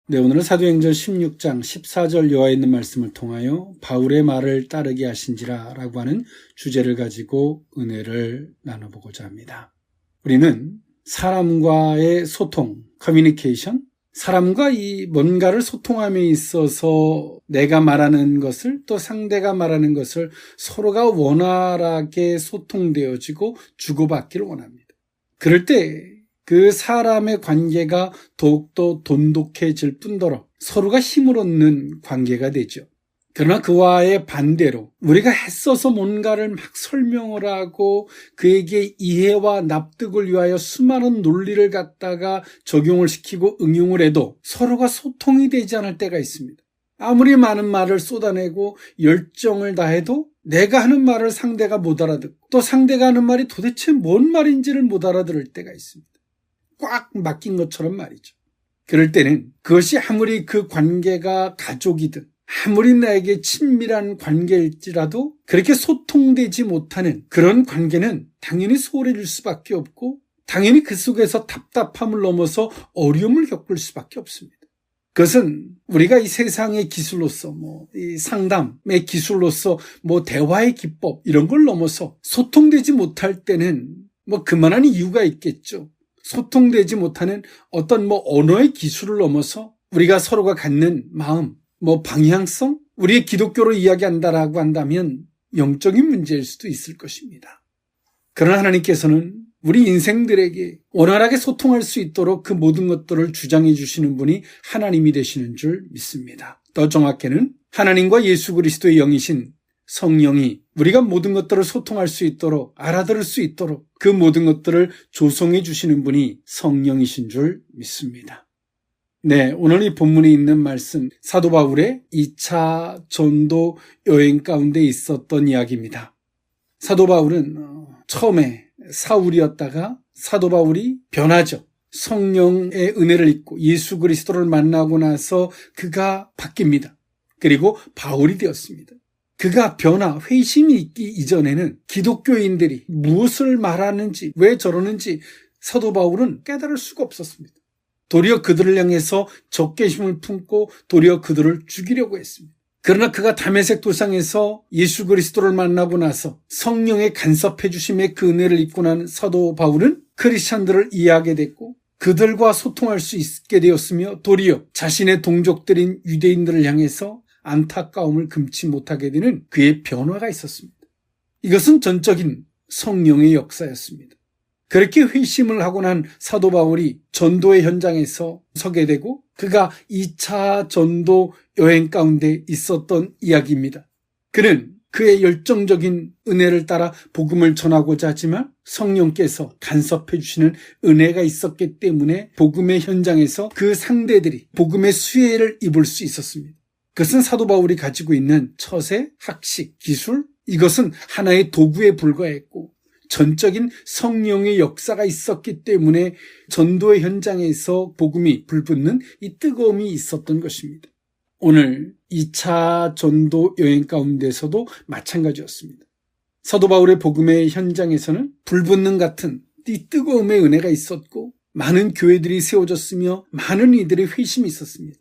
네, 오늘은 사도행전 16장 14절 이하에 있는 말씀을 통하여 바울의 말을 따르게 하신지라 라고 하는 주제를 가지고 은혜를 나눠보고자 합니다. 우리는 사람과의 소통, 커뮤니케이션, 사람과 이 뭔가를 소통함에 있어서 내가 말하는 것을 또 상대가 말하는 것을 서로가 원활하게 소통되어지고 주고받기를 원합니다. 그럴 때 그 사람의 관계가 더욱더 돈독해질 뿐더러 서로가 힘을 얻는 관계가 되죠. 그러나 그와의 반대로 우리가 애써서 뭔가를 막 설명을 하고 그에게 이해와 납득을 위하여 수많은 논리를 갖다가 적용을 시키고 응용을 해도 서로가 소통이 되지 않을 때가 있습니다. 아무리 많은 말을 쏟아내고 열정을 다해도 내가 하는 말을 상대가 못 알아듣고 또 상대가 하는 말이 도대체 뭔 말인지를 못 알아들을 때가 있습니다. 꽉 막힌 것처럼 말이죠. 그럴 때는 그것이 아무리 그 관계가 가족이든 아무리 나에게 친밀한 관계일지라도 그렇게 소통되지 못하는 그런 관계는 당연히 소홀해질 수밖에 없고 당연히 그 속에서 답답함을 넘어서 어려움을 겪을 수밖에 없습니다. 그것은 우리가 이 세상의 기술로서 이 상담의 기술로서 대화의 기법 이런 걸 넘어서 소통되지 못할 때는 그만한 이유가 있겠죠. 소통되지 못하는 어떤 언어의 기술을 넘어서 우리가 서로가 갖는 마음, 방향성, 우리의 기독교로 이야기한다라고 한다면 영적인 문제일 수도 있을 것입니다. 그러나 하나님께서는 우리 인생들에게 원활하게 소통할 수 있도록 그 모든 것들을 주장해 주시는 분이 하나님이 되시는 줄 믿습니다. 더 정확히는 하나님과 예수 그리스도의 영이신 성령이 우리가 모든 것들을 소통할 수 있도록 알아들을 수 있도록 그 모든 것들을 조성해 주시는 분이 성령이신 줄 믿습니다. 네, 오늘 이 본문에 있는 말씀 사도 바울의 2차 전도 여행 가운데 있었던 이야기입니다. 사도 바울은 처음에 사울이었다가 사도 바울이 변하죠. 성령의 은혜를 입고 예수 그리스도를 만나고 나서 그가 바뀝니다. 그리고 바울이 되었습니다. 그가 회심이 있기 이전에는 기독교인들이 무엇을 말하는지 왜 저러는지 사도 바울은 깨달을 수가 없었습니다. 도리어 그들을 향해서 적개심을 품고 도리어 그들을 죽이려고 했습니다. 그러나 그가 다메섹 도상에서 예수 그리스도를 만나고 나서 성령의 간섭해 주심의 그 은혜를 입고 난 사도 바울은 크리스찬들을 이해하게 됐고 그들과 소통할 수 있게 되었으며 도리어 자신의 동족들인 유대인들을 향해서 안타까움을 금치 못하게 되는 그의 변화가 있었습니다. 이것은 전적인 성령의 역사였습니다. 그렇게 회심을 하고 난 사도 바울이 전도의 현장에서 서게 되고 그가 2차 전도 여행 가운데 있었던 이야기입니다. 그는 그의 열정적인 은혜를 따라 복음을 전하고자 하지만 성령께서 간섭해 주시는 은혜가 있었기 때문에 복음의 현장에서 그 상대들이 복음의 수혜를 입을 수 있었습니다. 그것은 사도 바울이 가지고 있는 처세, 학식, 기술, 이것은 하나의 도구에 불과했고 전적인 성령의 역사가 있었기 때문에 전도의 현장에서 복음이 불붙는 이 뜨거움이 있었던 것입니다. 오늘 2차 전도 여행 가운데서도 마찬가지였습니다. 사도 바울의 복음의 현장에서는 불붙는 같은 이 뜨거움의 은혜가 있었고 많은 교회들이 세워졌으며 많은 이들의 회심이 있었습니다.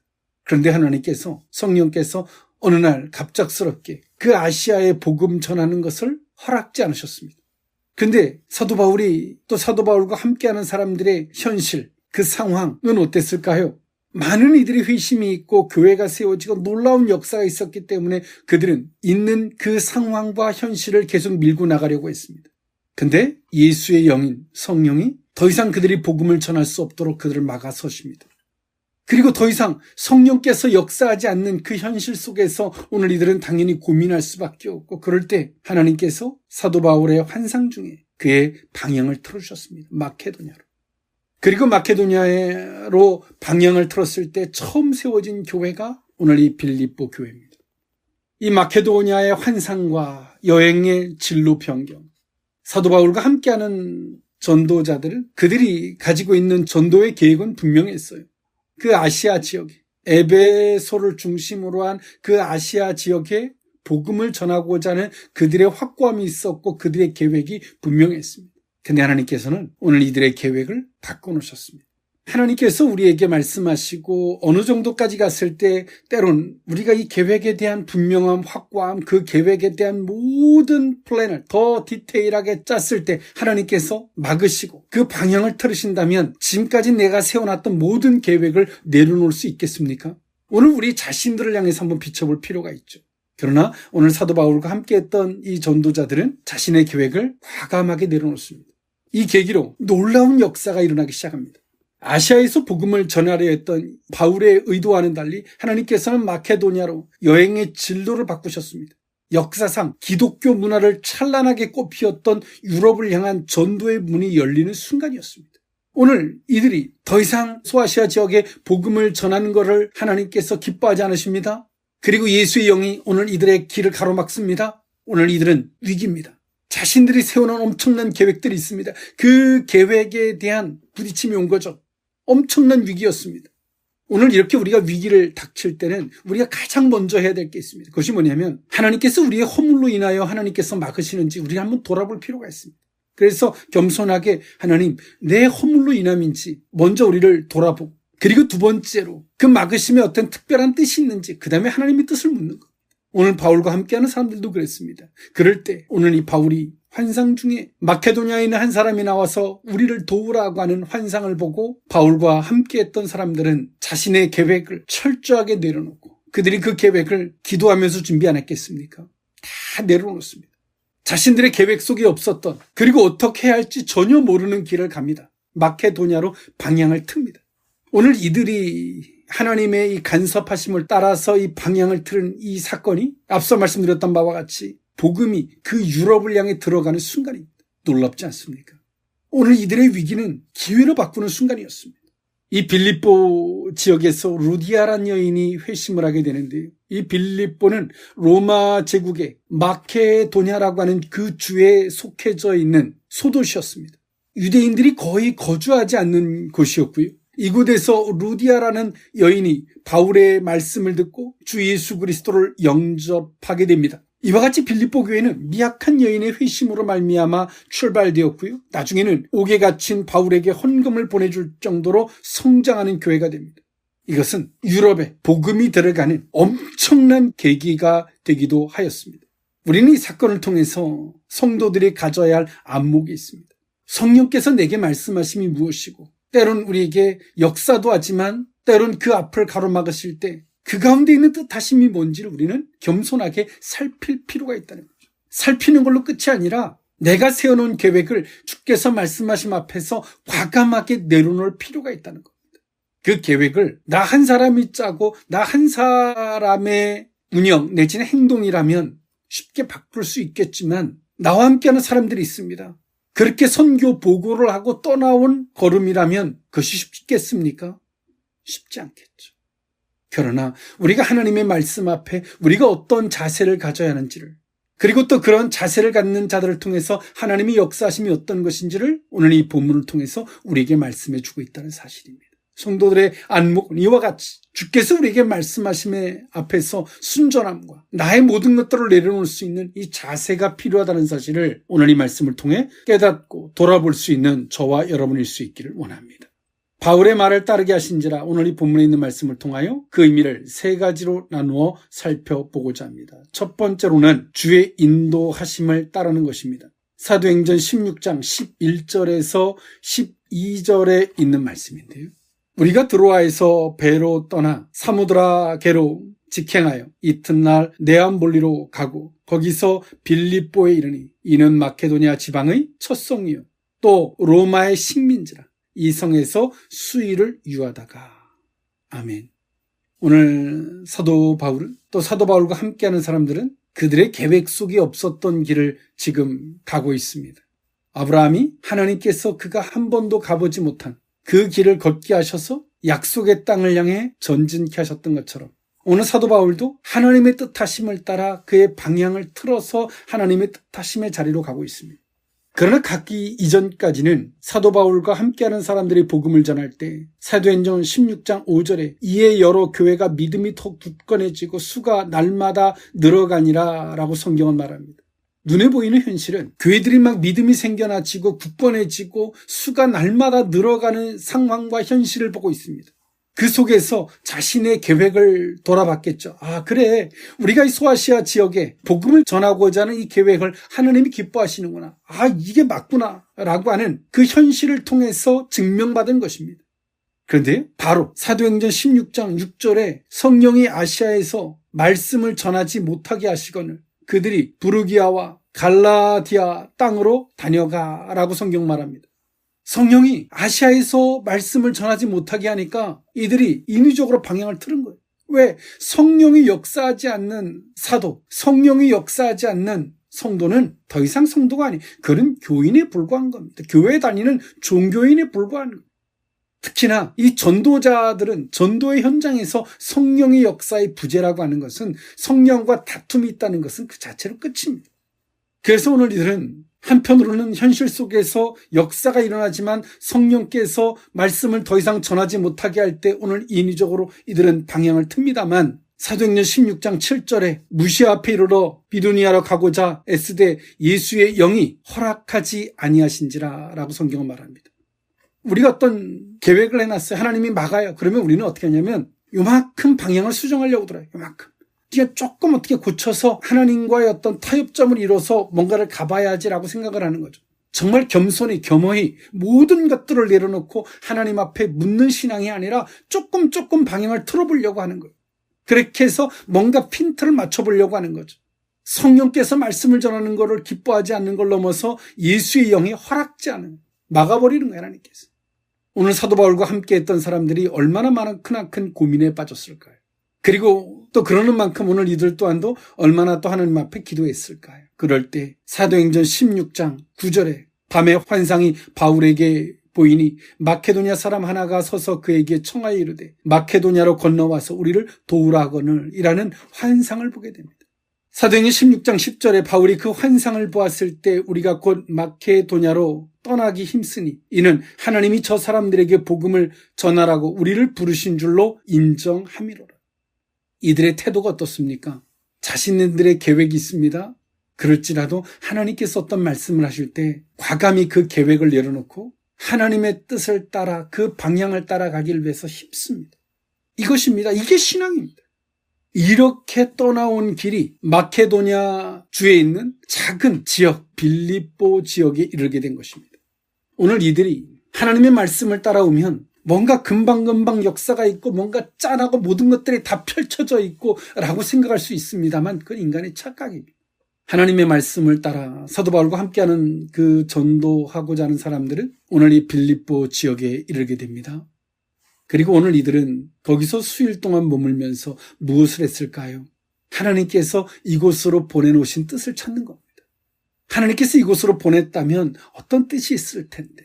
그런데 하나님께서 성령께서 어느 날 갑작스럽게 그 아시아에 복음 전하는 것을 허락지 않으셨습니다. 근데 사도 바울이 또 사도 바울과 함께하는 사람들의 현실, 그 상황은 어땠을까요? 많은 이들이 회심이 있고 교회가 세워지고 놀라운 역사가 있었기 때문에 그들은 있는 그 상황과 현실을 계속 밀고 나가려고 했습니다. 근데 예수의 영인 성령이 더 이상 그들이 복음을 전할 수 없도록 그들을 막아서십니다. 그리고 더 이상 성령께서 역사하지 않는 그 현실 속에서 오늘 이들은 당연히 고민할 수밖에 없고 그럴 때 하나님께서 사도 바울의 환상 중에 그의 방향을 틀어주셨습니다. 마케도냐로. 그리고 마케도냐로 방향을 틀었을 때 처음 세워진 교회가 오늘 이 빌립보 교회입니다. 이 마케도냐의 환상과 여행의 진로 변경, 사도 바울과 함께하는 전도자들은 그들이 가지고 있는 전도의 계획은 분명했어요. 그 아시아 지역에 에베소를 중심으로 한 그 아시아 지역에 복음을 전하고자 하는 그들의 확고함이 있었고 그들의 계획이 분명했습니다. 근데 하나님께서는 오늘 이들의 계획을 바꿔놓으셨습니다. 하나님께서 우리에게 말씀하시고 어느 정도까지 갔을 때 때론 우리가 이 계획에 대한 분명함, 확고함, 그 계획에 대한 모든 플랜을 더 디테일하게 짰을 때 하나님께서 막으시고 그 방향을 틀으신다면 지금까지 내가 세워놨던 모든 계획을 내려놓을 수 있겠습니까? 오늘 우리 자신들을 향해서 한번 비춰볼 필요가 있죠. 그러나 오늘 사도 바울과 함께했던 이 전도자들은 자신의 계획을 과감하게 내려놓습니다. 이 계기로 놀라운 역사가 일어나기 시작합니다. 아시아에서 복음을 전하려 했던 바울의 의도와는 달리 하나님께서는 마케도니아로 여행의 진로를 바꾸셨습니다. 역사상 기독교 문화를 찬란하게 꽃피웠던 유럽을 향한 전도의 문이 열리는 순간이었습니다. 오늘 이들이 더 이상 소아시아 지역에 복음을 전하는 것을 하나님께서 기뻐하지 않으십니다. 그리고 예수의 영이 오늘 이들의 길을 가로막습니다. 오늘 이들은 위기입니다. 자신들이 세워놓은 엄청난 계획들이 있습니다. 그 계획에 대한 부딪힘이 온 거죠. 엄청난 위기였습니다. 오늘 이렇게 우리가 위기를 닥칠 때는 우리가 가장 먼저 해야 될 게 있습니다. 그것이 뭐냐면 하나님께서 우리의 허물로 인하여 하나님께서 막으시는지 우리가 한번 돌아볼 필요가 있습니다. 그래서 겸손하게 하나님, 내 허물로 인함인지 먼저 우리를 돌아보고, 그리고 두 번째로 그 막으심에 어떤 특별한 뜻이 있는지 그 다음에 하나님의 뜻을 묻는 것. 오늘 바울과 함께하는 사람들도 그랬습니다. 그럴 때 오늘 이 바울이 환상 중에 마케도니아에 있는 한 사람이 나와서 우리를 도우라고 하는 환상을 보고 바울과 함께했던 사람들은 자신의 계획을 철저하게 내려놓고 그들이 그 계획을 기도하면서 준비 안 했겠습니까? 다 내려놓습니다. 자신들의 계획 속에 없었던, 그리고 어떻게 해야 할지 전혀 모르는 길을 갑니다. 마케도니아로 방향을 틉니다. 오늘 이들이 하나님의 이 간섭하심을 따라서 이 방향을 틀은 이 사건이 앞서 말씀드렸던 바와 같이 복음이 그 유럽을 향해 들어가는 순간입니다. 놀랍지 않습니까? 오늘 이들의 위기는 기회로 바꾸는 순간이었습니다. 이 빌립보 지역에서 루디아라는 여인이 회심을 하게 되는데요. 이 빌립보는 로마 제국의 마케도냐라고 하는 그 주에 속해져 있는 소도시였습니다. 유대인들이 거의 거주하지 않는 곳이었고요. 이곳에서 루디아라는 여인이 바울의 말씀을 듣고 주 예수 그리스도를 영접하게 됩니다. 이와 같이 빌립보 교회는 미약한 여인의 회심으로 말미암아 출발되었고요. 나중에는 옥에 갇힌 바울에게 헌금을 보내줄 정도로 성장하는 교회가 됩니다. 이것은 유럽에 복음이 들어가는 엄청난 계기가 되기도 하였습니다. 우리는 이 사건을 통해서 성도들이 가져야 할 안목이 있습니다. 성령께서 내게 말씀하심이 무엇이고 때론 우리에게 역사도 하지만 때론 그 앞을 가로막으실 때 그 가운데 있는 뜻하심이 뭔지를 우리는 겸손하게 살필 필요가 있다는 거죠. 살피는 걸로 끝이 아니라 내가 세워놓은 계획을 주께서 말씀하심 앞에서 과감하게 내려놓을 필요가 있다는 겁니다. 그 계획을 나 한 사람이 짜고 나 한 사람의 운영 내지는 행동이라면 쉽게 바꿀 수 있겠지만 나와 함께하는 사람들이 있습니다. 그렇게 선교 보고를 하고 떠나온 걸음이라면 그것이 쉽겠습니까? 쉽지 않겠죠. 그러나 우리가 하나님의 말씀 앞에 우리가 어떤 자세를 가져야 하는지를, 그리고 또 그런 자세를 갖는 자들을 통해서 하나님의 역사하심이 어떤 것인지를 오늘 이 본문을 통해서 우리에게 말씀해 주고 있다는 사실입니다. 성도들의 안목은 이와 같이 주께서 우리에게 말씀하심의 앞에서 순전함과 나의 모든 것들을 내려놓을 수 있는 이 자세가 필요하다는 사실을 오늘 이 말씀을 통해 깨닫고 돌아볼 수 있는 저와 여러분일 수 있기를 원합니다. 바울의 말을 따르게 하신지라 오늘 이 본문에 있는 말씀을 통하여 그 의미를 세 가지로 나누어 살펴보고자 합니다. 첫 번째로는 주의 인도하심을 따르는 것입니다. 사도행전 16장 11절에서 12절에 있는 말씀인데요. 우리가 드로아에서 배로 떠나 사무드라게로 직행하여 이튿날 네암볼리로 가고 거기서 빌립보에 이르니 이는 마케도니아 지방의 첫 성이요 또 로마의 식민지라. 이 성에서 수일을 유하다가. 아멘. 오늘 사도 바울은 또 사도 바울과 함께하는 사람들은 그들의 계획 속에 없었던 길을 지금 가고 있습니다. 아브라함이 하나님께서 그가 한 번도 가보지 못한 그 길을 걷게 하셔서 약속의 땅을 향해 전진케 하셨던 것처럼 오늘 사도 바울도 하나님의 뜻하심을 따라 그의 방향을 틀어서 하나님의 뜻하심의 자리로 가고 있습니다. 그러나 가기 이전까지는 사도 바울과 함께하는 사람들이 복음을 전할 때 사도행전 16장 5절에 이에 여러 교회가 믿음이 더 굳건해지고 수가 날마다 늘어가니라 라고 성경은 말합니다. 눈에 보이는 현실은 교회들이 막 믿음이 생겨나지고 굳건해지고 수가 날마다 늘어가는 상황과 현실을 보고 있습니다. 그 속에서 자신의 계획을 돌아봤겠죠. 아, 그래. 우리가 이 소아시아 지역에 복음을 전하고자 하는 이 계획을 하나님이 기뻐하시는구나. 아, 이게 맞구나. 라고 하는 그 현실을 통해서 증명받은 것입니다. 그런데 바로 사도행전 16장 6절에 성령이 아시아에서 말씀을 전하지 못하게 하시거늘 그들이 부르기아와 갈라디아 땅으로 다녀가라고 성경 말합니다. 성령이 아시아에서 말씀을 전하지 못하게 하니까 이들이 인위적으로 방향을 틀은 거예요. 왜? 성령이 역사하지 않는 사도, 성령이 역사하지 않는 성도는 더 이상 성도가 아니, 그는 교인에 불과한 겁니다. 교회에 다니는 종교인에 불과한 겁니다. 특히나 이 전도자들은 전도의 현장에서 성령의 역사의 부재라고 하는 것은 성령과 다툼이 있다는 것은 그 자체로 끝입니다. 그래서 오늘 이들은 한편으로는 현실 속에서 역사가 일어나지만 성령께서 말씀을 더 이상 전하지 못하게 할 때 오늘 인위적으로 이들은 방향을 틉니다만 사도행전 16장 7절에 무시아 앞에 이르러 비두니아로 가고자 애쓰되 예수의 영이 허락하지 아니하신지라 라고 성경은 말합니다. 우리가 어떤 계획을 해놨어요. 하나님이 막아요. 그러면 우리는 어떻게 하냐면 요만큼 방향을 수정하려고 들어요. 요만큼. 그러니까 조금 어떻게 고쳐서 하나님과의 어떤 타협점을 이뤄서 뭔가를 가봐야지라고 생각을 하는 거죠. 정말 겸손히 겸허히 모든 것들을 내려놓고 하나님 앞에 묻는 신앙이 아니라 조금 방향을 틀어보려고 하는 거예요. 그렇게 해서 뭔가 핀트를 맞춰보려고 하는 거죠. 성령께서 말씀을 전하는 것을 기뻐하지 않는 걸 넘어서 예수의 영이 허락지 않은 막아버리는 거예요. 하나님께서. 오늘 사도 바울과 함께 했던 사람들이 얼마나 많은 크나큰 고민에 빠졌을까요? 그리고 또 그러는 만큼 오늘 이들 또한도 얼마나 또 하나님 앞에 기도했을까요? 그럴 때 사도행전 16장 9절에 밤에 환상이 바울에게 보이니 마케도냐 사람 하나가 서서 그에게 청하여 이르되 마케도냐로 건너와서 우리를 도우라 하거늘 이라는 환상을 보게 됩니다. 사도행전 16장 10절에 바울이 그 환상을 보았을 때 우리가 곧 마케도냐로 떠나기 힘쓰니 이는 하나님이 저 사람들에게 복음을 전하라고 우리를 부르신 줄로 인정함이로라. 이들의 태도가 어떻습니까? 자신들의 계획이 있습니다. 그럴지라도 하나님께서 어떤 말씀을 하실 때 과감히 그 계획을 내려놓고 하나님의 뜻을 따라 그 방향을 따라가기를 위해서 힘씁니다. 이것입니다. 이게 신앙입니다. 이렇게 떠나온 길이 마케도냐 주에 있는 작은 지역 빌립보 지역에 이르게 된 것입니다. 오늘 이들이 하나님의 말씀을 따라오면 뭔가 금방금방 역사가 있고 뭔가 짠하고 모든 것들이 다 펼쳐져 있고 라고 생각할 수 있습니다만 그건 인간의 착각입니다. 하나님의 말씀을 따라 사도 바울과 함께하는 그 전도하고자 하는 사람들은 오늘 이 빌립보 지역에 이르게 됩니다. 그리고 오늘 이들은 거기서 수일 동안 머물면서 무엇을 했을까요? 하나님께서 이곳으로 보내놓으신 뜻을 찾는 겁니다. 하나님께서 이곳으로 보냈다면 어떤 뜻이 있을 텐데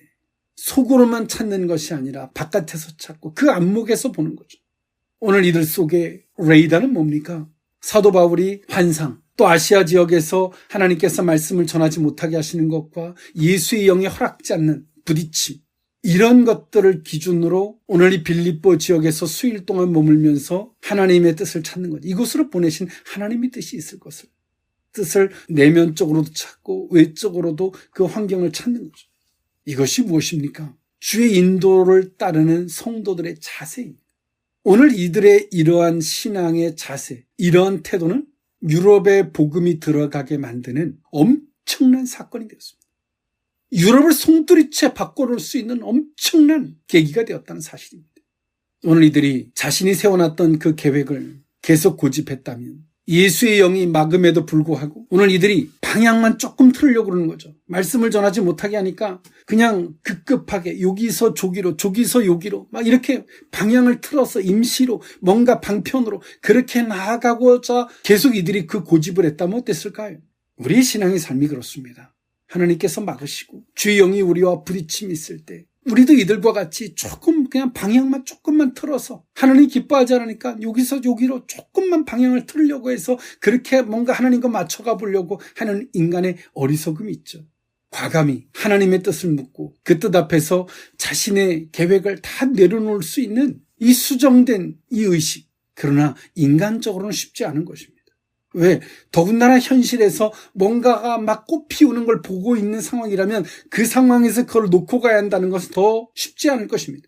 속으로만 찾는 것이 아니라 바깥에서 찾고 그 안목에서 보는 거죠. 오늘 이들 속에 레이다는 뭡니까? 사도 바울이 환상, 또 아시아 지역에서 하나님께서 말씀을 전하지 못하게 하시는 것과 예수의 영이 허락지 않는 부딪힘, 이런 것들을 기준으로 오늘 이 빌립보 지역에서 수일 동안 머물면서 하나님의 뜻을 찾는 거죠. 이곳으로 보내신 하나님의 뜻이 있을 것을. 뜻을 내면적으로도 찾고 외적으로도 그 환경을 찾는 거죠. 이것이 무엇입니까? 주의 인도를 따르는 성도들의 자세입니다. 오늘 이들의 이러한 신앙의 자세, 이러한 태도는 유럽의 복음이 들어가게 만드는 엄청난 사건이 되었습니다. 유럽을 송두리째 바꿔놓을 수 있는 엄청난 계기가 되었다는 사실입니다. 오늘 이들이 자신이 세워놨던 그 계획을 계속 고집했다면 예수의 영이 막음에도 불구하고 오늘 이들이 방향만 조금 틀으려고 그러는 거죠. 말씀을 전하지 못하게 하니까 그냥 급급하게 여기서 저기로 저기서 여기로 막 이렇게 방향을 틀어서 임시로 뭔가 방편으로 그렇게 나아가고자 계속 이들이 그 고집을 했다면 어땠을까요? 우리의 신앙의 삶이 그렇습니다. 하나님께서 막으시고 주의 영이 우리와 부딪힘이 있을 때 우리도 이들과 같이 조금 그냥 방향만 조금만 틀어서 하나님 기뻐하지 않으니까 여기서 여기로 조금만 방향을 틀려고 해서 그렇게 뭔가 하나님과 맞춰가 보려고 하는 인간의 어리석음이 있죠. 과감히 하나님의 뜻을 묻고 그 뜻 앞에서 자신의 계획을 다 내려놓을 수 있는 이 수정된 이 의식, 그러나 인간적으로는 쉽지 않은 것입니다. 왜? 더군다나 현실에서 뭔가가 막 꽃 피우는 걸 보고 있는 상황이라면 그 상황에서 그걸 놓고 가야 한다는 것은 더 쉽지 않을 것입니다.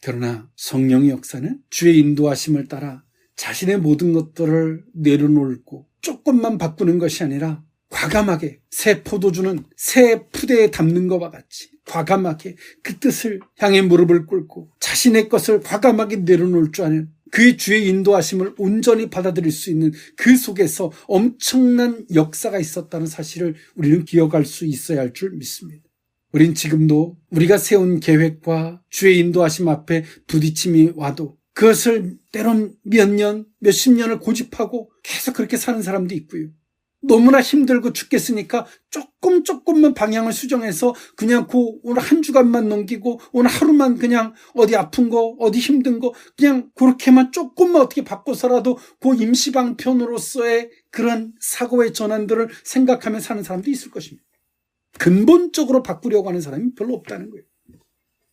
그러나 성령의 역사는 주의 인도하심을 따라 자신의 모든 것들을 내려놓고 조금만 바꾸는 것이 아니라 과감하게 새 포도주는 새 푸대에 담는 것과 같이 과감하게 그 뜻을 향해 무릎을 꿇고 자신의 것을 과감하게 내려놓을 줄 아는 그의 주의 인도하심을 온전히 받아들일 수 있는 그 속에서 엄청난 역사가 있었다는 사실을 우리는 기억할 수 있어야 할 줄 믿습니다. 우린 지금도 우리가 세운 계획과 주의 인도하심 앞에 부딪힘이 와도 그것을 때론 몇 년, 몇십 년을 고집하고 계속 그렇게 사는 사람도 있고요. 너무나 힘들고 죽겠으니까 조금만 방향을 수정해서 그냥 오늘 한 주간만 넘기고 오늘 하루만 그냥 어디 아픈 거, 어디 힘든 거 그냥 그렇게만 조금만 어떻게 바꿔서라도 그 임시방편으로서의 그런 사고의 전환들을 생각하며 사는 사람도 있을 것입니다. 근본적으로 바꾸려고 하는 사람이 별로 없다는 거예요.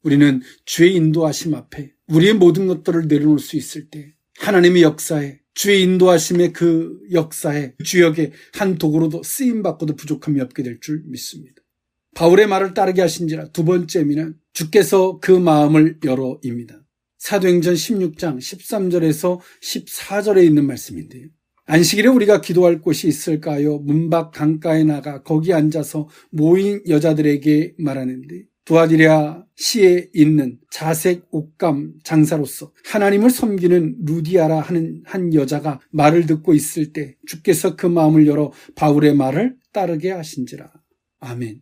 우리는 주의 인도하심 앞에 우리의 모든 것들을 내려놓을 수 있을 때 하나님의 역사에 주의 인도하심의 그 역사에 주역의 한 도구로도 쓰임받고도 부족함이 없게 될 줄 믿습니다. 바울의 말을 따르게 하신지라 두 번째 의미는 주께서 그 마음을 열어입니다. 사도행전 16장 13절에서 14절에 있는 말씀인데요. 안식일에 우리가 기도할 곳이 있을까요? 문 밖 강가에 나가 거기 앉아서 모인 여자들에게 말하는데 두아디라 시에 있는 자색 옷감 장사로서 하나님을 섬기는 루디아라 하는 한 여자가 말을 듣고 있을 때 주께서 그 마음을 열어 바울의 말을 따르게 하신지라. 아멘.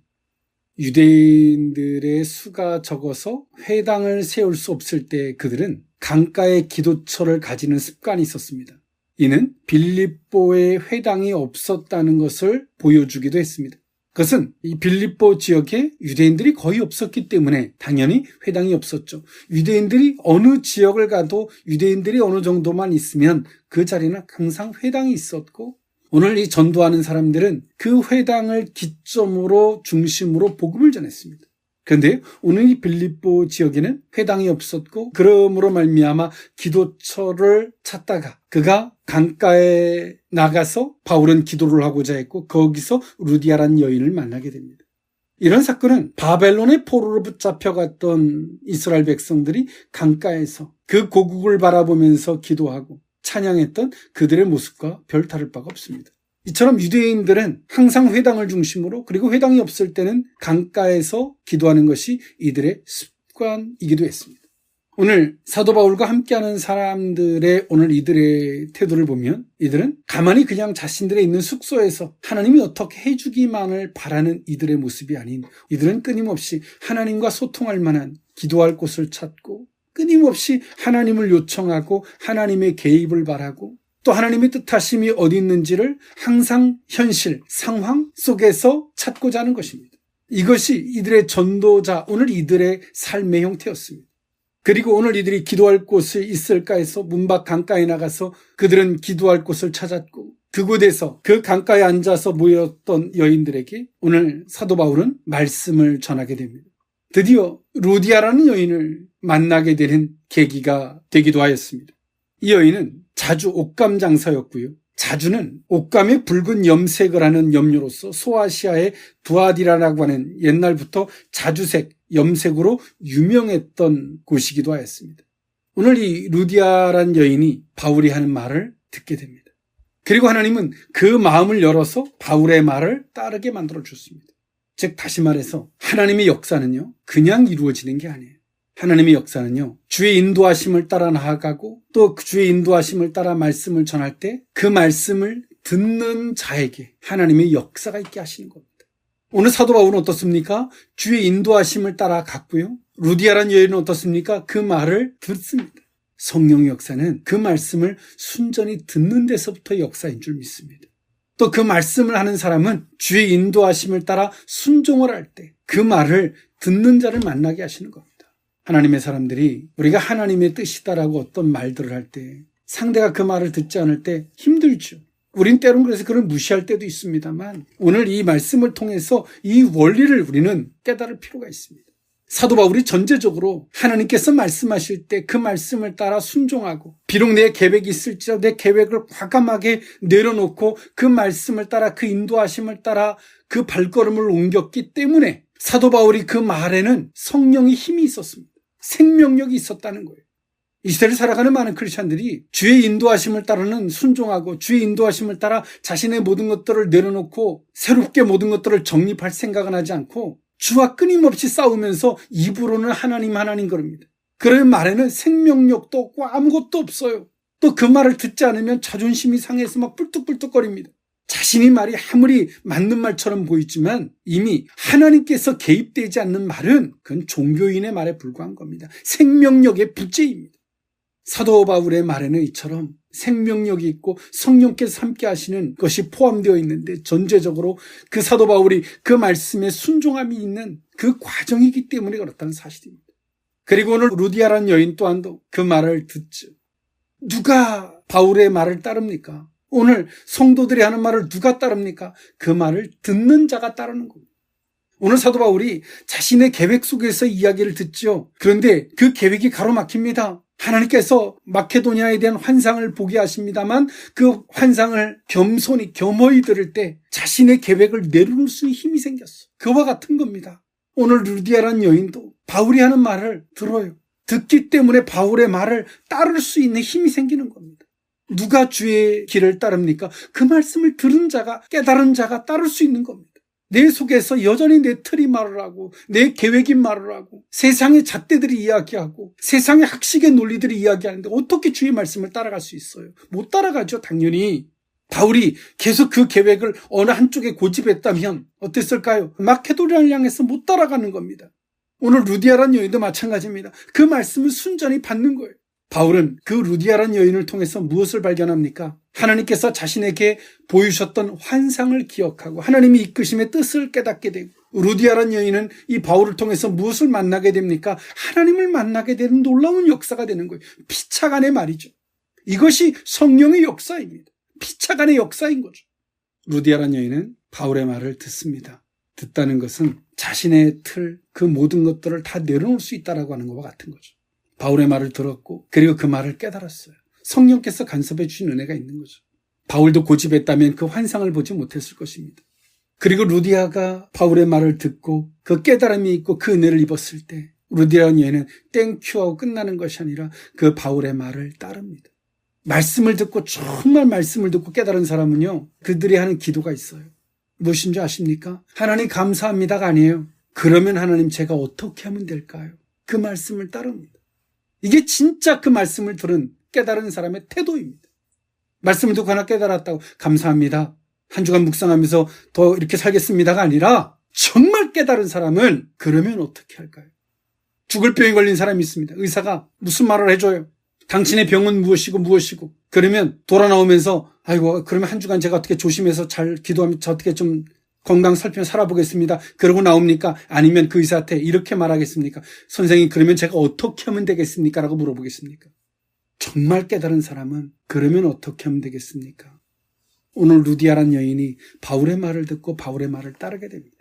유대인들의 수가 적어서 회당을 세울 수 없을 때 그들은 강가에 기도처를 가지는 습관이 있었습니다. 이는 빌립보에 회당이 없었다는 것을 보여주기도 했습니다. 그것은 이 빌립보 지역에 유대인들이 거의 없었기 때문에 당연히 회당이 없었죠. 유대인들이 어느 지역을 가도 유대인들이 어느 정도만 있으면 그 자리는 항상 회당이 있었고 오늘 이 전도하는 사람들은 그 회당을 기점으로 중심으로 복음을 전했습니다. 그런데 오늘 이 빌립보 지역에는 회당이 없었고 그러므로 말미암아 기도처를 찾다가 그가 강가에 나가서 바울은 기도를 하고자 했고 거기서 루디아라는 여인을 만나게 됩니다. 이런 사건은 바벨론의 포로로 붙잡혀갔던 이스라엘 백성들이 강가에서 그 고국을 바라보면서 기도하고 찬양했던 그들의 모습과 별 다를 바가 없습니다. 이처럼 유대인들은 항상 회당을 중심으로 그리고 회당이 없을 때는 강가에서 기도하는 것이 이들의 습관이기도 했습니다. 오늘 사도 바울과 함께하는 사람들의 오늘 이들의 태도를 보면 이들은 가만히 그냥 자신들의 있는 숙소에서 하나님이 어떻게 해주기만을 바라는 이들의 모습이 아닌 이들은 끊임없이 하나님과 소통할 만한 기도할 곳을 찾고 끊임없이 하나님을 요청하고 하나님의 개입을 바라고 또 하나님의 뜻하심이 어디 있는지를 항상 현실, 상황 속에서 찾고자 하는 것입니다. 이것이 이들의 전도자, 오늘 이들의 삶의 형태였습니다. 그리고 오늘 이들이 기도할 곳이 있을까 해서 문 밖 강가에 나가서 그들은 기도할 곳을 찾았고 그곳에서 그 강가에 앉아서 모였던 여인들에게 오늘 사도 바울은 말씀을 전하게 됩니다. 드디어 루디아라는 여인을 만나게 되는 계기가 되기도 하였습니다. 이 여인은 자주 옷감 장사였고요. 자주는 옷감에 붉은 염색을 하는 염료로서 소아시아의 두아디라라고 하는 옛날부터 자주색, 염색으로 유명했던 곳이기도 하였습니다. 오늘 이 루디아라는 여인이 바울이 하는 말을 듣게 됩니다. 그리고 하나님은 그 마음을 열어서 바울의 말을 따르게 만들어줬습니다. 즉 다시 말해서 하나님의 역사는요 그냥 이루어지는 게 아니에요. 하나님의 역사는요 주의 인도하심을 따라 나아가고 또 주의 인도하심을 따라 말씀을 전할 때 그 말씀을 듣는 자에게 하나님의 역사가 있게 하시는 겁니다. 오늘 사도 바울은 어떻습니까? 주의 인도하심을 따라 갔고요. 루디아라는 여인은 어떻습니까? 그 말을 듣습니다. 성령의 역사는 그 말씀을 순전히 듣는 데서부터 역사인 줄 믿습니다. 또 그 말씀을 하는 사람은 주의 인도하심을 따라 순종을 할 때 그 말을 듣는 자를 만나게 하시는 겁니다. 하나님의 사람들이 우리가 하나님의 뜻이다라고 어떤 말들을 할 때 상대가 그 말을 듣지 않을 때 힘들죠. 우린 때론 그래서 그걸 무시할 때도 있습니다만 오늘 이 말씀을 통해서 이 원리를 우리는 깨달을 필요가 있습니다. 사도 바울이 전제적으로 하나님께서 말씀하실 때 그 말씀을 따라 순종하고, 비록 내 계획이 있을지라도 내 계획을 과감하게 내려놓고 그 말씀을 따라, 그 인도하심을 따라 그 발걸음을 옮겼기 때문에 사도 바울이 그 말에는 성령의 힘이 있었습니다. 생명력이 있었다는 거예요. 이 시대를 살아가는 많은 크리스찬들이 주의 인도하심을 따라는 순종하고, 주의 인도하심을 따라 자신의 모든 것들을 내려놓고 새롭게 모든 것들을 정립할 생각은 하지 않고 주와 끊임없이 싸우면서 입으로는 하나님 그럽니다. 그런 말에는 생명력도 없고 아무것도 없어요. 또 그 말을 듣지 않으면 자존심이 상해서 막 뿔뚝뿔뚝거립니다. 자신이 말이 아무리 맞는 말처럼 보이지만 이미 하나님께서 개입되지 않는 말은 그건 종교인의 말에 불과한 겁니다. 생명력의 부재입니다. 사도 바울의 말에는 이처럼 생명력이 있고 성령께서 함께 하시는 것이 포함되어 있는데, 전제적으로 그 사도 바울이 그 말씀에 순종함이 있는 그 과정이기 때문에 그렇다는 사실입니다. 그리고 오늘 루디아라는 여인 또한도 그 말을 듣죠. 누가 바울의 말을 따릅니까? 오늘 성도들이 하는 말을 누가 따릅니까? 그 말을 듣는 자가 따르는 겁니다. 오늘 사도 바울이 자신의 계획 속에서 이야기를 듣죠. 그런데 그 계획이 가로막힙니다. 하나님께서 마케도니아에 대한 환상을 보게 하십니다만 그 환상을 겸허히 들을 때 자신의 계획을 내려놓을 수 있는 힘이 생겼어. 그와 같은 겁니다. 오늘 루디아라는 여인도 바울이 하는 말을 들어요. 듣기 때문에 바울의 말을 따를 수 있는 힘이 생기는 겁니다. 누가 주의 길을 따릅니까? 그 말씀을 들은 자가, 깨달은 자가 따를 수 있는 겁니다. 내 속에서 여전히 내 틀이 말을 하고, 내 계획이 말을 하고, 세상의 잣대들이 이야기하고, 세상의 학식의 논리들이 이야기하는데 어떻게 주의 말씀을 따라갈 수 있어요? 못 따라가죠, 당연히. 바울이 계속 그 계획을 어느 한쪽에 고집했다면 어땠을까요? 마케도니아를 향해서 못 따라가는 겁니다. 오늘 루디아라는 여인도 마찬가지입니다. 그 말씀을 순전히 받는 거예요. 바울은 그 루디아라는 여인을 통해서 무엇을 발견합니까? 하나님께서 자신에게 보이셨던 환상을 기억하고 하나님이 이끄심의 뜻을 깨닫게 되고, 루디아라는 여인은 이 바울을 통해서 무엇을 만나게 됩니까? 하나님을 만나게 되는 놀라운 역사가 되는 거예요. 피차간의 말이죠. 이것이 성령의 역사입니다. 피차간의 역사인 거죠. 루디아라는 여인은 바울의 말을 듣습니다. 듣다는 것은 자신의 틀, 그 모든 것들을 다 내려놓을 수 있다라고 하는 것과 같은 거죠. 바울의 말을 들었고, 그리고 그 말을 깨달았어요. 성령께서 간섭해 주신 은혜가 있는 거죠. 바울도 고집했다면 그 환상을 보지 못했을 것입니다. 그리고 루디아가 바울의 말을 듣고 그 깨달음이 있고 그 은혜를 입었을 때, 루디아는 얘는 땡큐하고 끝나는 것이 아니라 그 바울의 말을 따릅니다. 말씀을 듣고, 정말 말씀을 듣고 깨달은 사람은요, 그들이 하는 기도가 있어요. 무엇인지 아십니까? 하나님 감사합니다가 아니에요. 그러면 하나님 제가 어떻게 하면 될까요? 그 말씀을 따릅니다. 이게 진짜 그 말씀을 들은 깨달은 사람의 태도입니다. 말씀을 듣고 하나 깨달았다고 감사합니다, 한 주간 묵상하면서 더 이렇게 살겠습니다가 아니라, 정말 깨달은 사람은 그러면 어떻게 할까요? 죽을 병에 걸린 사람이 있습니다. 의사가 무슨 말을 해줘요? 당신의 병은 무엇이고 그러면 돌아 나오면서 아이고, 그러면 한 주간 제가 어떻게 조심해서 잘 기도하면서 어떻게 좀 건강 살피며 살아보겠습니다. 그러고 나옵니까? 아니면 그 의사한테 이렇게 말하겠습니까? 선생님, 그러면 제가 어떻게 하면 되겠습니까? 라고 물어보겠습니까? 정말 깨달은 사람은 그러면 어떻게 하면 되겠습니까? 오늘 루디아라는 여인이 바울의 말을 듣고 바울의 말을 따르게 됩니다.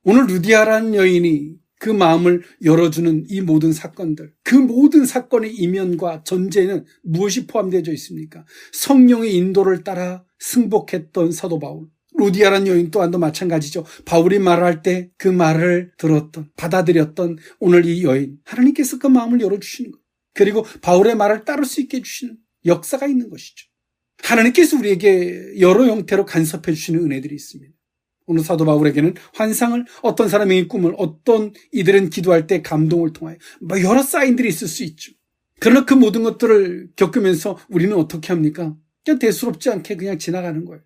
오늘 루디아라는 여인이 그 마음을 열어주는 이 모든 사건들, 그 모든 사건의 이면과 전제는 무엇이 포함되어 있습니까? 성령의 인도를 따라 승복했던 사도 바울, 루디아라는 여인 또한도 마찬가지죠. 바울이 말할 때 그 말을 들었던, 받아들였던 오늘 이 여인, 하나님께서 그 마음을 열어주시는 것, 그리고 바울의 말을 따를 수 있게 해주시는 역사가 있는 것이죠. 하나님께서 우리에게 여러 형태로 간섭해 주시는 은혜들이 있습니다. 오늘 사도 바울에게는 환상을, 어떤 사람의 꿈을, 어떤 이들은 기도할 때 감동을 통하여 여러 사인들이 있을 수 있죠. 그러나 그 모든 것들을 겪으면서 우리는 어떻게 합니까? 그냥 대수롭지 않게 그냥 지나가는 거예요.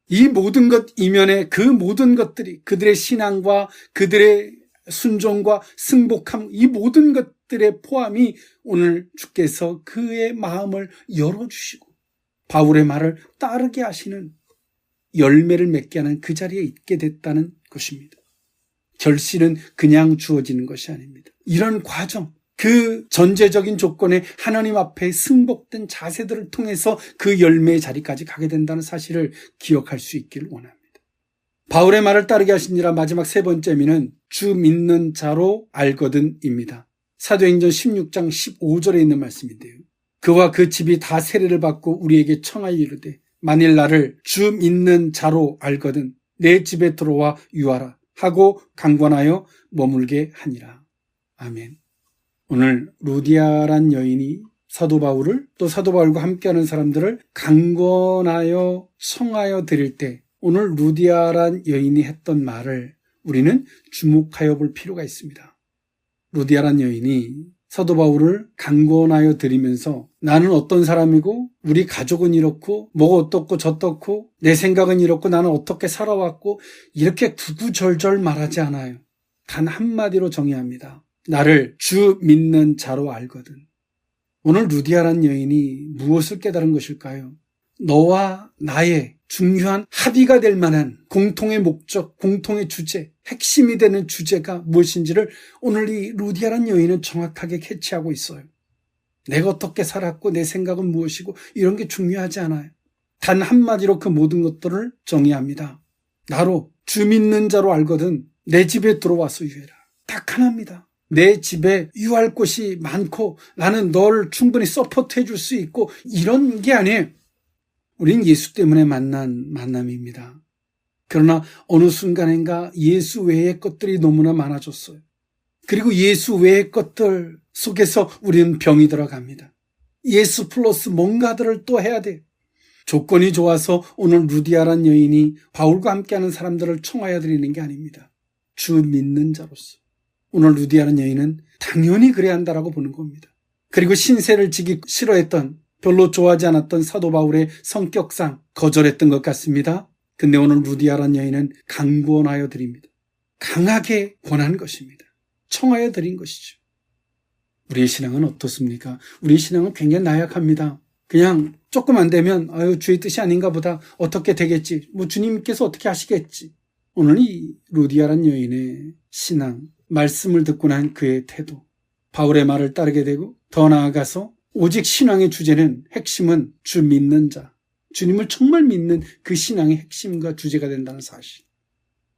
이 모든 것 이면에 그 모든 것들이 그들의 신앙과 그들의 순종과 승복함, 이 모든 것들의 포함이 오늘 주께서 그의 마음을 열어주시고 바울의 말을 따르게 하시는, 열매를 맺게 하는 그 자리에 있게 됐다는 것입니다. 결실은 그냥 주어지는 것이 아닙니다. 이런 과정, 그 전제적인 조건에 하나님 앞에 승복된 자세들을 통해서 그 열매의 자리까지 가게 된다는 사실을 기억할 수 있기를 원합니다. 바울의 말을 따르게 하시니라 마지막 세 번째 의미는 주 믿는 자로 알거든입니다. 사도행전 16장 15절에 있는 말씀인데요. 그와 그 집이 다 세례를 받고 우리에게 청하여 이르되 만일 나를 주 믿는 자로 알거든 내 집에 들어와 유하라 하고 강권하여 머물게 하니라. 아멘. 오늘 루디아란 여인이 사도 바울을 또 사도 바울과 함께하는 사람들을 강권하여 청하여 드릴 때 오늘 루디아란 여인이 했던 말을 우리는 주목하여 볼 필요가 있습니다. 루디아란 여인이 사도 바울을 강권하여 드리면서 나는 어떤 사람이고 우리 가족은 이렇고 뭐가 어떻고 저떻고 내 생각은 이렇고 나는 어떻게 살아왔고 이렇게 구구절절 말하지 않아요. 단 한마디로 정의합니다. 나를 주 믿는 자로 알거든. 오늘 루디아란 여인이 무엇을 깨달은 것일까요? 너와 나의 중요한 합의가 될 만한 공통의 목적, 공통의 주제, 핵심이 되는 주제가 무엇인지를 오늘 이 루디아란 여인은 정확하게 캐치하고 있어요. 내가 어떻게 살았고 내 생각은 무엇이고 이런 게 중요하지 않아요. 단 한마디로 그 모든 것들을 정의합니다. 나로 주 믿는 자로 알거든 내 집에 들어와서 유해라. 딱 하나입니다. 내 집에 유할 곳이 많고 나는 널 충분히 서포트해 줄 수 있고 이런 게 아니에요. 우린 예수 때문에 만난 만남입니다. 그러나 어느 순간인가 예수 외의 것들이 너무나 많아졌어요. 그리고 예수 외의 것들 속에서 우리는 병이 들어갑니다. 예수 플러스 뭔가들을 또 해야 돼요. 조건이 좋아서 오늘 루디아란 여인이 바울과 함께하는 사람들을 청하여 드리는 게 아닙니다. 주 믿는 자로서. 오늘 루디아란 여인은 당연히 그래야 한다라고 보는 겁니다. 그리고 신세를 지기 싫어했던 별로 좋아하지 않았던 사도 바울의 성격상 거절했던 것 같습니다. 근데 오늘 루디아란 여인은 강권하여 드립니다. 강하게 권한 것입니다. 청하여 드린 것이죠. 우리의 신앙은 어떻습니까? 우리의 신앙은 굉장히 나약합니다. 그냥 조금 안 되면 주의 뜻이 아닌가 보다 어떻게 되겠지 주님께서 어떻게 하시겠지. 오늘 이 루디아란 여인의 신앙, 말씀을 듣고 난 그의 태도, 바울의 말을 따르게 되고 더 나아가서 오직 신앙의 주제는 핵심은 주 믿는 자, 주님을 정말 믿는 그 신앙의 핵심과 주제가 된다는 사실.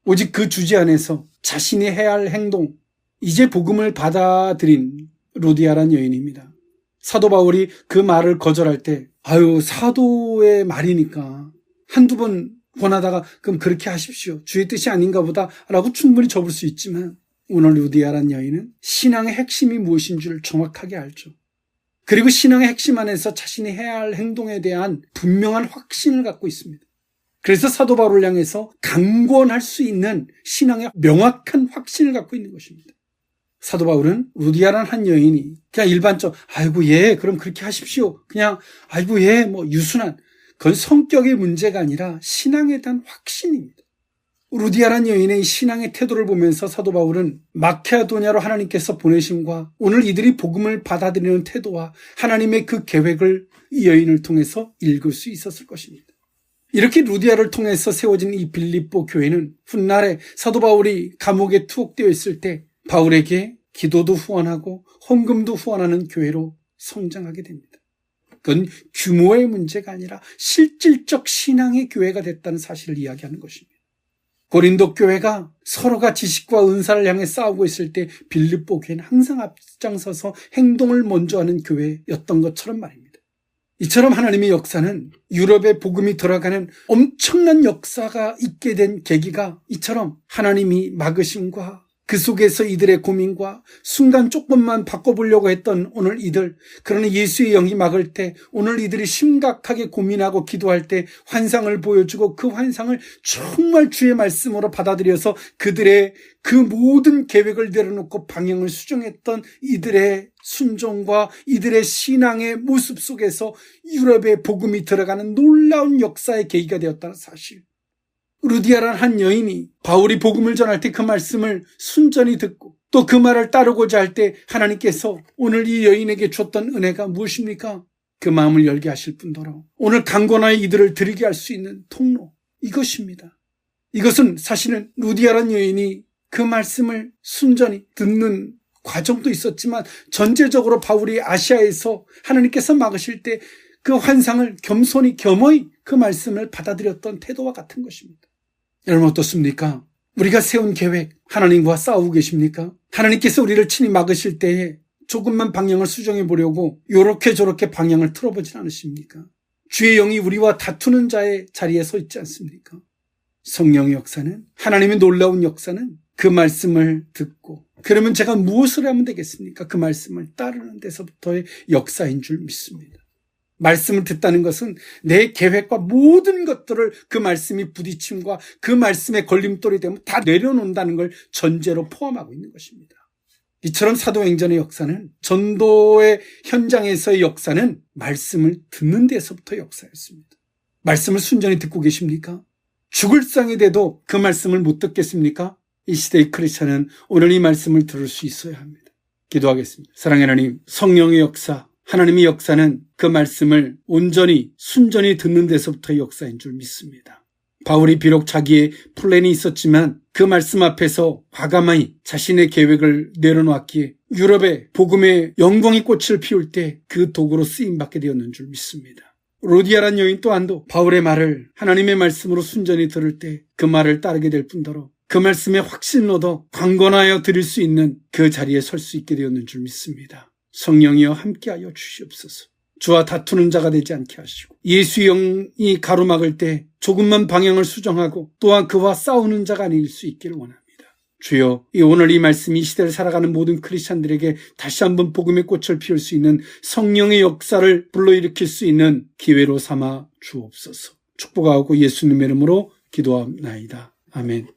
오직 그 주제 안에서 자신이 해야 할 행동, 이제 복음을 받아들인 루디아란 여인입니다. 사도 바울이 그 말을 거절할 때 사도의 말이니까 한두 번 권하다가 그럼 그렇게 하십시오. 주의 뜻이 아닌가 보다 라고 충분히 접을 수 있지만 오늘 루디아란 여인은 신앙의 핵심이 무엇인 줄 정확하게 알죠. 그리고 신앙의 핵심 안에서 자신이 해야 할 행동에 대한 분명한 확신을 갖고 있습니다. 그래서 사도 바울을 향해서 강권할 수 있는 신앙의 명확한 확신을 갖고 있는 것입니다. 사도 바울은 루디아란 한 여인이 그냥 일반적 그럼 그렇게 하십시오. 그냥 유순한 그건 성격의 문제가 아니라 신앙에 대한 확신입니다. 루디아란 여인의 신앙의 태도를 보면서 사도 바울은 마케도냐로 하나님께서 보내심과 오늘 이들이 복음을 받아들이는 태도와 하나님의 그 계획을 이 여인을 통해서 읽을 수 있었을 것입니다. 이렇게 루디아를 통해서 세워진 이 빌립보 교회는 훗날에 사도 바울이 감옥에 투옥되어 있을 때 바울에게 기도도 후원하고 헌금도 후원하는 교회로 성장하게 됩니다. 그건 규모의 문제가 아니라 실질적 신앙의 교회가 됐다는 사실을 이야기하는 것입니다. 고린도 교회가 서로가 지식과 은사를 향해 싸우고 있을 때 빌립보 교회는 항상 앞장서서 행동을 먼저 하는 교회였던 것처럼 말입니다. 이처럼 하나님의 역사는 유럽에 복음이 들어가는 엄청난 역사가 있게 된 계기가 이처럼 하나님이 막으심과 그 속에서 이들의 고민과 순간 조금만 바꿔보려고 했던 오늘 이들, 그러나 예수의 영이 막을 때 오늘 이들이 심각하게 고민하고 기도할 때 환상을 보여주고 그 환상을 정말 주의 말씀으로 받아들여서 그들의 그 모든 계획을 내려놓고 방향을 수정했던 이들의 순종과 이들의 신앙의 모습 속에서 유럽의 복음이 들어가는 놀라운 역사의 계기가 되었다는 사실. 루디아란 한 여인이 바울이 복음을 전할 때 그 말씀을 순전히 듣고 또 그 말을 따르고자 할 때 하나님께서 오늘 이 여인에게 줬던 은혜가 무엇입니까? 그 마음을 열게 하실 뿐더러 오늘 강권하여 이들을 드리게 할 수 있는 통로, 이것입니다. 이것은 사실은 루디아란 여인이 그 말씀을 순전히 듣는 과정도 있었지만 전제적으로 바울이 아시아에서 하나님께서 막으실 때 그 환상을 겸손히 겸허히 그 말씀을 받아들였던 태도와 같은 것입니다. 여러분 어떻습니까? 우리가 세운 계획, 하나님과 싸우고 계십니까? 하나님께서 우리를 친히 막으실 때에 조금만 방향을 수정해 보려고 요렇게 저렇게 방향을 틀어보진 않으십니까? 주의 영이 우리와 다투는 자의 자리에 서 있지 않습니까? 성령의 역사는, 하나님의 놀라운 역사는 그 말씀을 듣고, 그러면 제가 무엇을 하면 되겠습니까? 그 말씀을 따르는 데서부터의 역사인 줄 믿습니다. 말씀을 듣다는 것은 내 계획과 모든 것들을 그 말씀이 부딪힘과 그 말씀의 걸림돌이 되면 다 내려놓는다는 걸 전제로 포함하고 있는 것입니다. 이처럼 사도행전의 역사는, 전도의 현장에서의 역사는 말씀을 듣는 데서부터 역사였습니다. 말씀을 순전히 듣고 계십니까? 죽을 상이 돼도 그 말씀을 못 듣겠습니까? 이 시대의 크리스찬은 오늘 이 말씀을 들을 수 있어야 합니다. 기도하겠습니다. 사랑의 하나님, 성령의 역사, 하나님의 역사는 그 말씀을 온전히 순전히 듣는 데서부터의 역사인 줄 믿습니다. 바울이 비록 자기의 플랜이 있었지만 그 말씀 앞에서 과감히 자신의 계획을 내려놓았기에 유럽의 복음의 영광의 꽃을 피울 때 그 도구로 쓰임받게 되었는 줄 믿습니다. 로디아란 여인 또한도 바울의 말을 하나님의 말씀으로 순전히 들을 때 그 말을 따르게 될 뿐더러 그 말씀에 확신을 얻어 강건하여 드릴 수 있는 그 자리에 설 수 있게 되었는 줄 믿습니다. 성령이여 함께하여 주시옵소서. 주와 다투는 자가 되지 않게 하시고, 예수의 영이 가로막을 때 조금만 방향을 수정하고 또한 그와 싸우는 자가 아닐 수 있기를 원합니다. 주여, 오늘 이 말씀이 이 시대를 살아가는 모든 크리스찬들에게 다시 한번 복음의 꽃을 피울 수 있는 성령의 역사를 불러일으킬 수 있는 기회로 삼아 주옵소서. 축복하고 예수님의 이름으로 기도합나이다. 아멘.